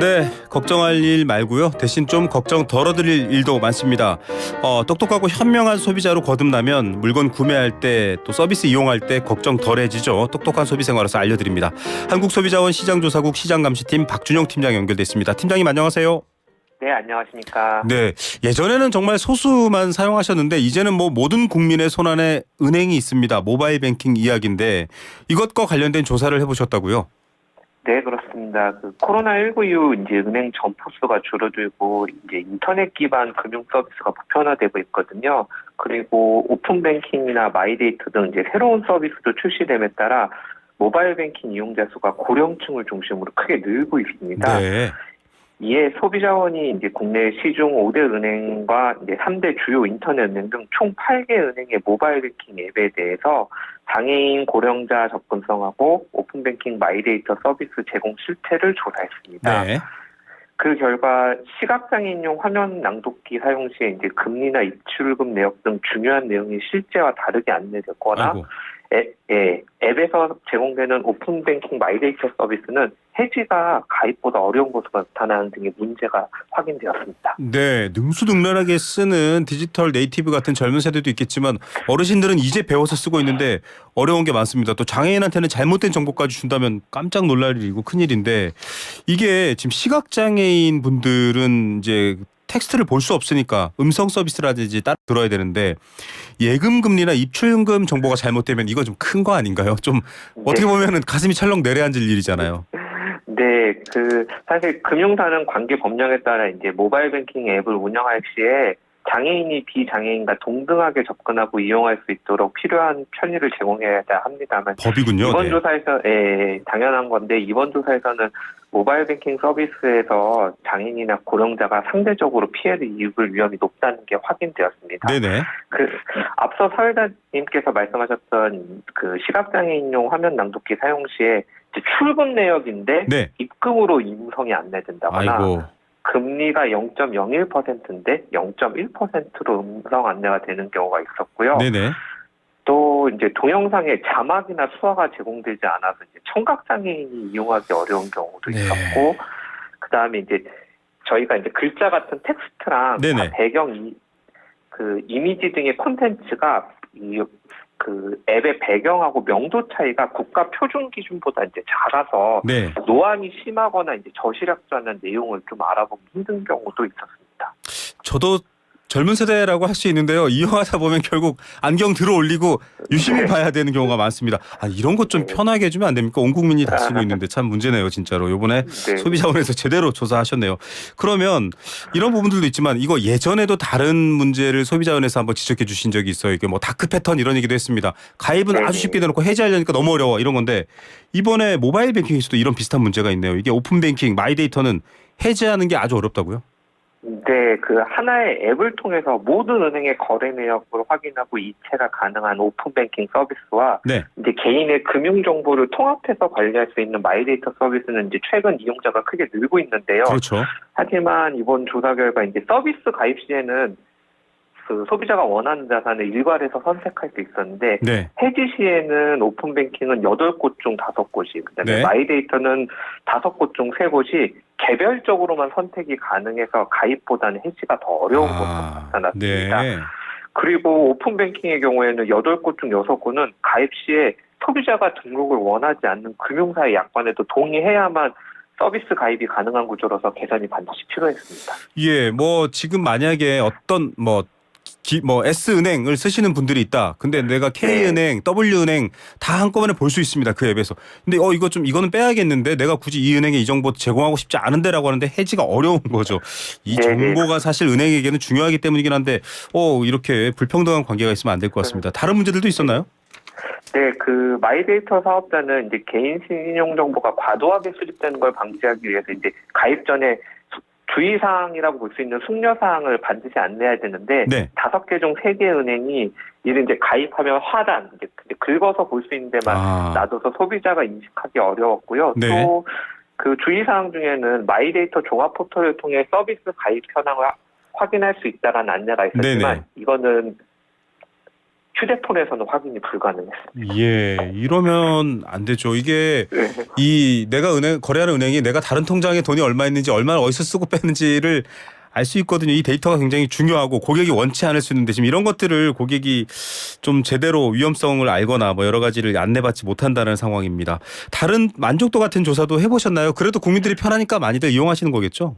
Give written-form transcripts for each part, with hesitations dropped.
네, 걱정할 일 말고요. 대신 좀 걱정 덜어드릴 일도 많습니다. 똑똑하고 현명한 소비자로 거듭나면 물건 구매할 때 또 서비스 이용할 때 걱정 덜해지죠. 똑똑한 소비 생활에서 알려드립니다. 한국소비자원 시장조사국 시장감시팀 박준영 팀장 연결됐습니다. 팀장님 안녕하세요. 네, 안녕하십니까. 네, 예전에는 정말 소수만 사용하셨는데 이제는 뭐 모든 국민의 손안에 은행이 있습니다. 모바일 뱅킹 이야기인데 이것과 관련된 조사를 해보셨다고요? 네, 그렇습니다. 코로나19 이후 이제 은행 점포수가 줄어들고 이제 인터넷 기반 금융 서비스가 보편화되고 있거든요. 그리고 오픈 뱅킹이나 마이데이터 등 이제 새로운 서비스도 출시됨에 따라 모바일 뱅킹 이용자 수가 고령층을 중심으로 크게 늘고 있습니다. 네. 이에 소비자원이 이제 국내 시중 5대 은행과 이제 3대 주요 인터넷 은행 등 총 8개 은행의 모바일 뱅킹 앱에 대해서 장애인 고령자 접근성하고 오픈뱅킹 마이데이터 서비스 제공 실태를 조사했습니다. 네. 그 결과 시각장애인용 화면 낭독기 사용 시에 이제 금리나 입출금 내역 등 중요한 내용이 실제와 다르게 안내됐거나 아이고. 앱에서 제공되는 오픈뱅킹 마이데이터 서비스는 해지가 가입보다 어려운 것으로 나타나는 등의 문제가 확인되었습니다. 네, 능수능란하게 쓰는 디지털 네이티브 같은 젊은 세대도 있겠지만 어르신들은 이제 배워서 쓰고 있는데 어려운 게 많습니다. 또 장애인한테는 잘못된 정보까지 준다면 깜짝 놀랄 일이고 큰일인데 이게 지금 시각장애인 분들은 이제 텍스트를 볼 수 없으니까 음성 서비스라든지 따라 들어야 되는데 예금 금리나 입출금 정보가 잘못되면 이거 좀 큰 거 아닌가요? 좀 어떻게 보면은 가슴이 철렁 내려앉을 일이잖아요. 네, 사실 금융사는 관계 법령에 따라 이제 모바일 뱅킹 앱을 운영할 시에 장애인이 비장애인과 동등하게 접근하고 이용할 수 있도록 필요한 편의를 제공해야 합니다만 법이군요. 이번 네. 조사에서 당연한 건데 이번 조사에서는 모바일 뱅킹 서비스에서 장애인이나 고령자가 상대적으로 피해를 입을 위험이 높다는 게 확인되었습니다. 네네. 앞서 사회자님께서 말씀하셨던 시각장애인용 화면 낭독기 사용 시에 출금 내역인데 네. 입금으로 음성이 안내된다거나 아이고. 금리가 0.01%인데 0.1%로 음성 안내가 되는 경우가 있었고요. 네네. 또 이제 동영상에 자막이나 수화가 제공되지 않아서 이제 청각 장애인이 이용하기 어려운 경우도 네. 있었고, 그다음에 이제 저희가 이제 글자 같은 텍스트랑 네네. 배경 이미지 등의 콘텐츠가 앱의 배경하고 명도 차이가 국가 표준 기준보다 이제 작아서 네. 노안이 심하거나 이제 저시력자는 내용을 좀 알아보기 힘든 경우도 있었습니다. 저도 젊은 세대라고 할 수 있는데요. 이용하다 보면 결국 안경 들어 올리고 유심히 봐야 되는 경우가 많습니다. 이런 것 좀 편하게 해주면 안 됩니까? 온 국민이 다 쓰고 있는데 참 문제네요, 진짜로. 이번에 소비자원에서 제대로 조사하셨네요. 그러면 이런 부분들도 있지만 이거 예전에도 다른 문제를 소비자원에서 한번 지적해 주신 적이 있어요. 이게 뭐 다크 패턴 이런 얘기도 했습니다. 가입은 아주 쉽게 되놓고 해지하려니까 너무 어려워 이런 건데 이번에 모바일 뱅킹에서도 이런 비슷한 문제가 있네요. 이게 오픈 뱅킹, 마이데이터는 해지하는 게 아주 어렵다고요? 네, 하나의 앱을 통해서 모든 은행의 거래 내역을 확인하고 이체가 가능한 오픈뱅킹 서비스와 네. 이제 개인의 금융 정보를 통합해서 관리할 수 있는 마이데이터 서비스는 이제 최근 이용자가 크게 늘고 있는데요. 그렇죠. 하지만 이번 조사 결과 이제 서비스 가입 시에는 소비자가 원하는 자산을 일괄해서 선택할 수 있었는데 네. 해지 시에는 오픈뱅킹은 8곳 중 5곳이, 그다음에 네. 마이데이터는 5곳 중 3곳이 개별적으로만 선택이 가능해서 가입보다는 해지가 더 어려운 것으로 나타났습니다. 네. 그리고 오픈뱅킹의 경우에는 8곳 중 6곳은 가입 시에 소비자가 등록을 원하지 않는 금융사의 약관에도 동의해야만 서비스 가입이 가능한 구조라서 개선이 반드시 필요했습니다. 예, 뭐 지금 만약에 어떤 S은행을 쓰시는 분들이 있다. 근데 내가 K은행, W은행 다 한꺼번에 볼 수 있습니다. 그 앱에서. 근데 이거는 빼야겠는데 내가 굳이 이 은행에 이 정보 제공하고 싶지 않은데라고 하는데 해지가 어려운 거죠. 이 정보가 사실 은행에게는 중요하기 때문이긴 한데 이렇게 불평등한 관계가 있으면 안 될 것 같습니다. 다른 문제들도 있었나요? 네, 마이데이터 사업자는 이제 개인 신용 정보가 과도하게 수집되는 걸 방지하기 위해서 이제 가입 전에 주의사항이라고 볼 수 있는 숙려사항을 반드시 안내해야 되는데, 네. 5개 중 3개 은행이 이를 이제 가입하면 하단, 이제 긁어서 볼 수 있는 데만 놔둬서 소비자가 인식하기 어려웠고요. 네. 또 주의사항 중에는 마이데이터 종합 포털을 통해 서비스 가입 현황을 확인할 수 있다라는 안내가 있었지만, 네네. 이거는 휴대폰에서는 확인이 불가능했습니다. 예, 이러면 안 되죠. 이게 네. 이 내가 거래하는 은행이 내가 다른 통장에 돈이 얼마 있는지 얼마나 어디서 쓰고 뺐는지를 알 수 있거든요. 이 데이터가 굉장히 중요하고 고객이 원치 않을 수 있는데 지금 이런 것들을 고객이 좀 제대로 위험성을 알거나 뭐 여러 가지를 안내받지 못한다는 상황입니다. 다른 만족도 같은 조사도 해보셨나요? 그래도 국민들이 편하니까 많이들 이용하시는 거겠죠?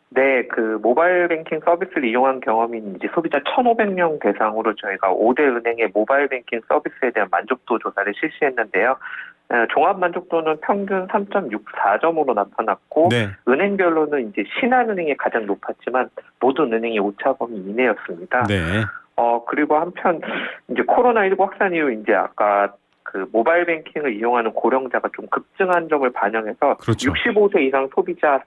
네, 그 모바일 뱅킹 서비스를 이용한 경험이 이제 소비자 1,500명 대상으로 저희가 5대 은행의 모바일 뱅킹 서비스에 대한 만족도 조사를 실시했는데요. 종합 만족도는 평균 3.64점으로 나타났고 네. 은행별로는 이제 신한은행이 가장 높았지만 모든 은행이 오차범위 이내였습니다. 네. 그리고 한편 이제 코로나19 확산 이후 이제 아까 그 모바일 뱅킹을 이용하는 고령자가 좀 급증한 점을 반영해서 그렇죠. 65세 이상 소비자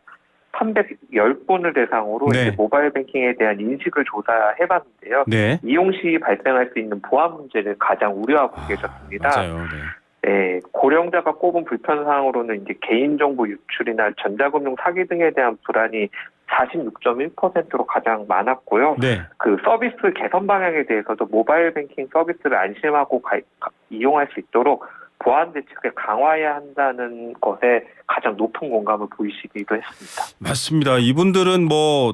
310분을 대상으로 네. 이제 모바일 뱅킹에 대한 인식을 조사해봤는데요. 네. 이용 시 발생할 수 있는 보안 문제를 가장 우려하고 계셨습니다. 맞아요. 네. 네, 고령자가 꼽은 불편 사항으로는 이제 개인정보 유출이나 전자금융 사기 등에 대한 불안이 46.1%로 가장 많았고요. 네. 그 서비스 개선 방향에 대해서도 모바일 뱅킹 서비스를 안심하고 이용할 수 있도록 보안 대책을 강화해야 한다는 것에 가장 높은 공감을 보이시기도 했습니다. 맞습니다. 이분들은 뭐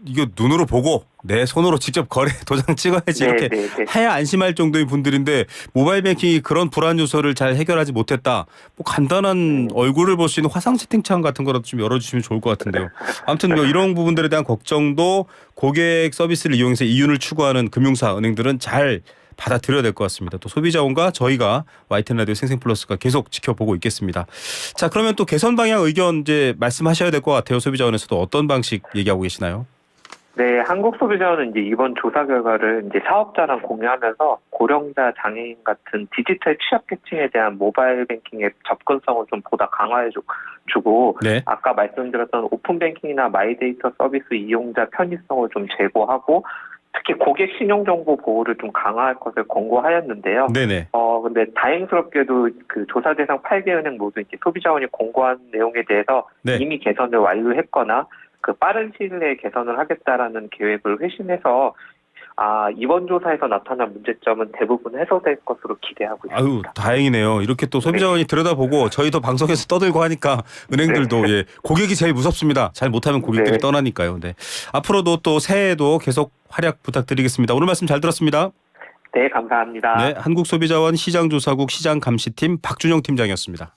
이거 눈으로 보고 내 손으로 직접 거래 도장 찍어야지 이렇게 해야 안심할 정도의 분들인데 모바일 뱅킹이 그런 불안 요소를 잘 해결하지 못했다. 뭐 간단한 얼굴을 볼 수 있는 화상 채팅창 같은 거라도 좀 열어주시면 좋을 것 같은데요. 아무튼 뭐 이런 부분들에 대한 걱정도 고객 서비스를 이용해서 이윤을 추구하는 금융사 은행들은 잘 받아들여야 될 것 같습니다. 또 소비자원과 저희가 YTN 라디오 생생플러스가 계속 지켜보고 있겠습니다. 자, 그러면 또 개선 방향 의견 이제 말씀하셔야 될 것 같아요. 소비자원에서도 어떤 방식 얘기하고 계시나요? 네, 한국소비자원은 이제 이번 조사 결과를 이제 사업자랑 공유하면서 고령자, 장애인 같은 디지털 취약계층에 대한 모바일 뱅킹의 접근성을 좀 보다 강화해주고 네. 아까 말씀드렸던 오픈뱅킹이나 마이데이터 서비스 이용자 편의성을 좀 제고하고 특히 고객 신용정보 보호를 좀 강화할 것을 권고하였는데요. 네네. 근데 다행스럽게도 그 조사 대상 8개 은행 모두 이제 소비자원이 공고한 내용에 대해서 네. 이미 개선을 완료했거나 그 빠른 시일 내에 개선을 하겠다라는 계획을 회신해서 이번 조사에서 나타난 문제점은 대부분 해소될 것으로 기대하고 있습니다. 아유, 다행이네요. 이렇게 또 소비자원이 들여다보고 저희도 방송에서 떠들고 하니까 은행들도 예, 고객이 제일 무섭습니다. 잘 못하면 고객들이 떠나니까요. 네. 앞으로도 또 새해에도 계속 활약 부탁드리겠습니다. 오늘 말씀 잘 들었습니다. 네, 감사합니다. 네, 한국소비자원 시장조사국 시장감시팀 박준영 팀장이었습니다.